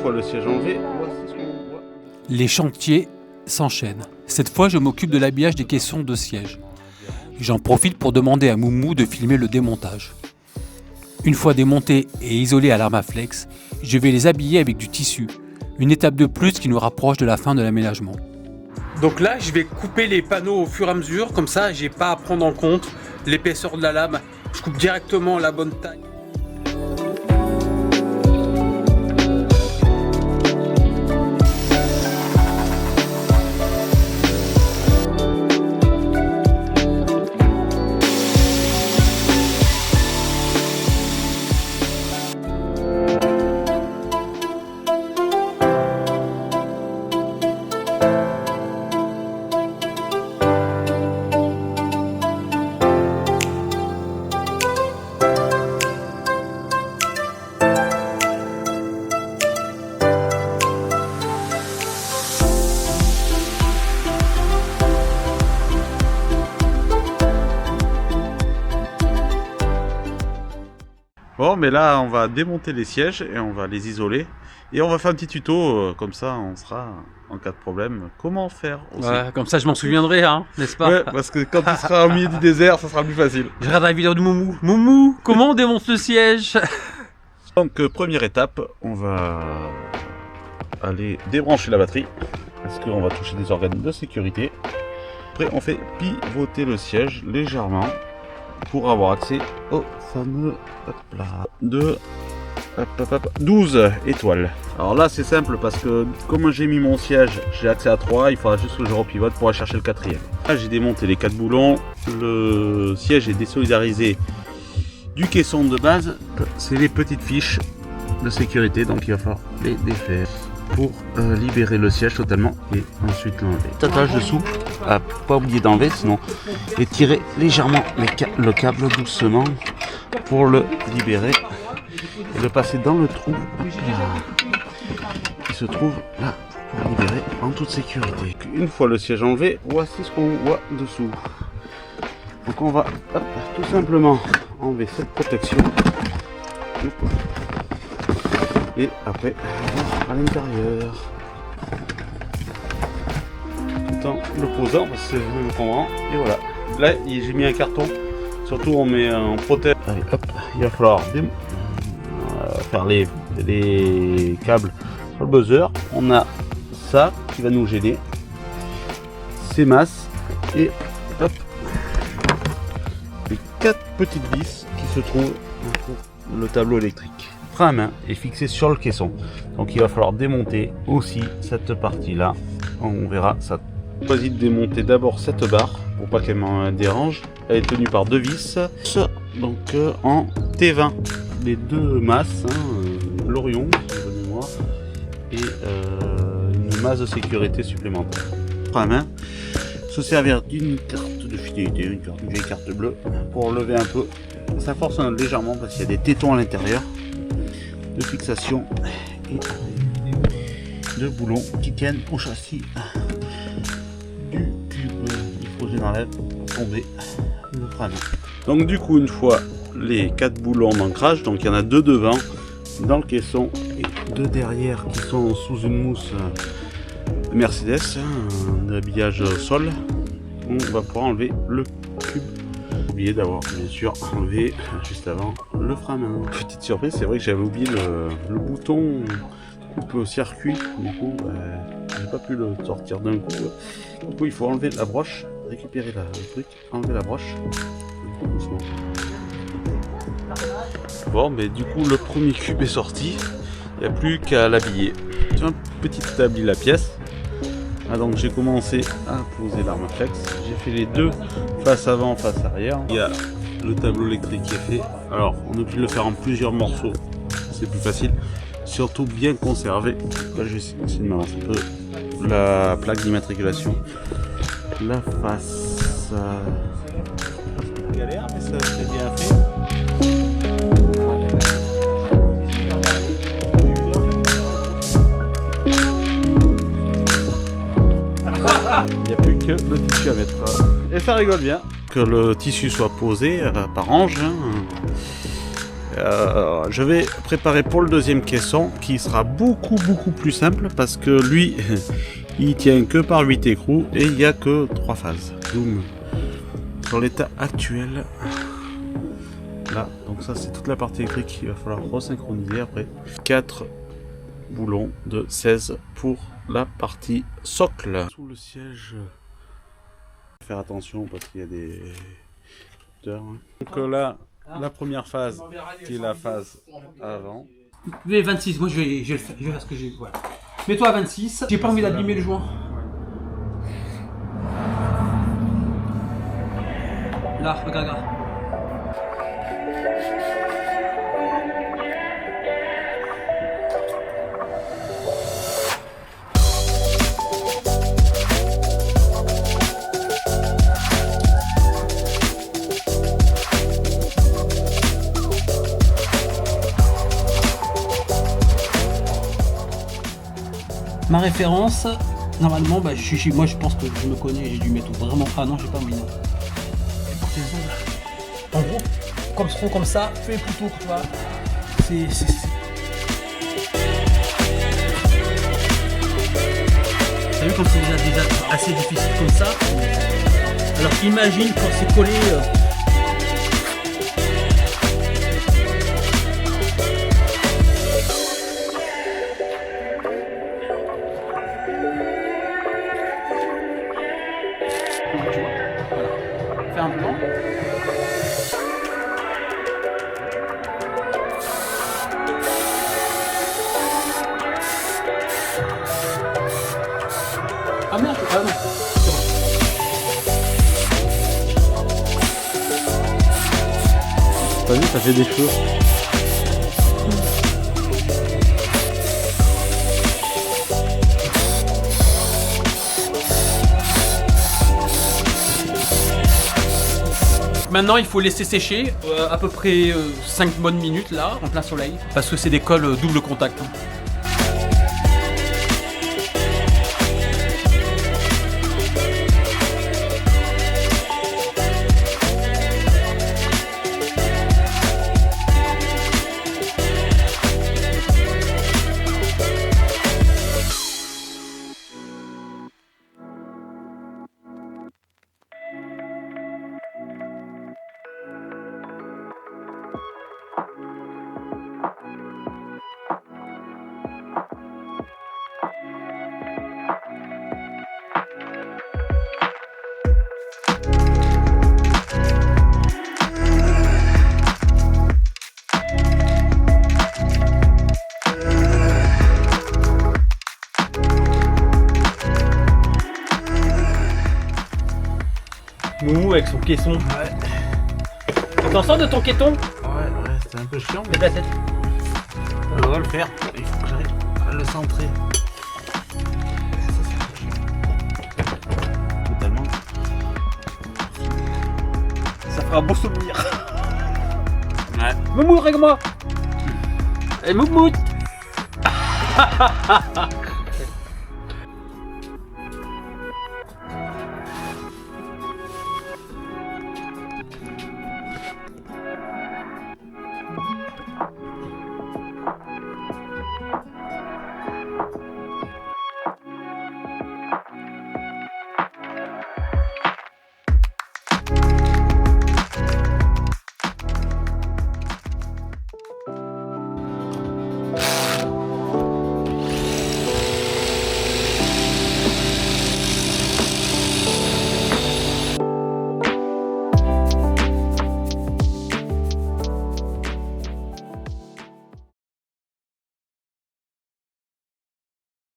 fois le siège enlevé, voici ce qu'on voit. Les chantiers s'enchaînent. Cette fois, je m'occupe de l'habillage des caissons de siège. J'en profite pour demander à Moumou de filmer le démontage. Une fois démontés et isolés à l'Armaflex, je vais les habiller avec du tissu. Une étape de plus qui nous rapproche de la fin de l'aménagement. Donc là, je vais couper les panneaux au fur et à mesure, comme ça, j'ai pas à prendre en compte l'épaisseur de la lame. Je coupe directement la bonne taille. Bon, mais là, on va démonter les sièges et on va les isoler. Et on va faire un petit tuto, comme ça, on sera, en cas de problème, comment faire aussi. Ouais, comme ça, je m'en souviendrai, hein, n'est-ce pas? Ouais, parce que quand tu seras au milieu du désert, ça sera plus facile. Je regarde la vidéo de Moumou. Moumou, comment on démonte le siège? Donc, première étape, on va aller débrancher la batterie. Parce qu'on va toucher des organes de sécurité. Après, on fait pivoter le siège légèrement pour avoir accès au fameux 12 étoiles. Alors là, c'est simple parce que comme j'ai mis mon siège, j'ai accès à 3, il faudra juste que je repivote pour aller chercher le 4e. Là, j'ai démonté les 4 boulons, le siège est désolidarisé du caisson de base. C'est les petites fiches de sécurité, donc il va falloir les défaire pour libérer le siège totalement et ensuite l'enlever. Attache dessous, à pas oublier d'enlever sinon, et tirer légèrement le câble doucement pour le libérer et le passer dans le trou qui se trouve là pour libérer en toute sécurité. Une fois le siège enlevé, voici ce qu'on voit dessous. Donc on va tout simplement enlever cette protection. Et après, à l'intérieur, tout en le posant, parce que je me comprends. Et voilà. Là, j'ai mis un carton. Surtout, on met un protège. Allez, hop, il va falloir faire les câbles sur le buzzer. On a ça qui va nous gêner. Ces masses. Et hop, les 4 petites vis qui se trouvent pour le tableau électrique. Frein à main est fixé sur le caisson, donc il va falloir démonter aussi cette partie là. On verra ça. Choisis de démonter d'abord cette barre pour pas qu'elle me dérange. Elle est tenue par 2 vis, donc en T20, les 2 masses, l'Orion de mémoire et une masse de sécurité supplémentaire. Frein à main, se servir d'une carte de fidélité, une vieille carte bleue pour lever un peu. Ça force légèrement parce qu'il y a des tétons à l'intérieur de fixation et de boulons qui tiennent au châssis du cube. Il faut que je l'enlève pour tomber le frein. Donc du coup, une fois les 4 boulons d'ancrage, donc il y en a 2 devant dans le caisson et 2 derrière qui sont sous une mousse Mercedes, un habillage sol, on va pouvoir enlever le cube. Oublié d'avoir bien sûr enlevé juste avant le frein à main. Petite surprise, c'est vrai que j'avais oublié le bouton coupe au circuit, du coup j'ai pas pu le sortir d'un coup. Du coup il faut enlever la broche, récupérer le truc, enlever la broche doucement. Bon, mais du coup le premier cube est sorti, il n'y a plus qu'à l'habiller. J'ai un petit établi la pièce. Ah, donc j'ai commencé à poser l'Armaflex, j'ai fait les 2 face avant, face arrière. Il y a le tableau électrique qui est fait. Alors on est obligé de le faire en plusieurs morceaux, c'est plus facile, surtout bien conservé. Là je vais essayer de m'avancer un peu. La plaque d'immatriculation, la face, galère mais ça c'est bien fait. Il n'y a plus que le tissu à mettre. Et ça rigole bien. Que le tissu soit posé par range. Je vais préparer pour le deuxième caisson qui sera beaucoup plus simple parce que lui il tient que par 8 écrous et il n'y a que 3 phases. Donc dans l'état actuel là, donc ça c'est toute la partie électrique qu'il va falloir resynchroniser après. 4 boulons de 16 pour la partie socle. Sous le siège, faire attention parce qu'il y a des... Donc là, la première phase qui est la phase avant. Mais 26, moi je vais faire ce que j'ai. Voilà. Mets-toi à 26, j'ai pas envie d'abîmer le joint. Là, regarde. Ma référence, normalement, moi je pense que je me connais, j'ai dû mettre vraiment. Ah non, j'ai pas mis non. Et pour tes ongles, en gros, comme ça, fais plutôt que tu vois. T'as vu comme c'est déjà assez difficile comme ça. Alors imagine quand c'est collé. Fais un blanc. Ah merde, ah non. T'as vu, ça fait des cheveux. Maintenant, il faut laisser sécher à peu près 5 bonnes minutes là, en plein soleil, parce que c'est des colles double contact. Moumou avec son caisson. Ouais. Tu t'en sors de ton caisson? Ouais, c'était un peu chiant, mais Mets ta tête. on va le faire. Il faut que j'arrive à le centrer. Totalement. Ça fera un beau souvenir. Ouais. Moumou, regarde-moi. Et Moumout.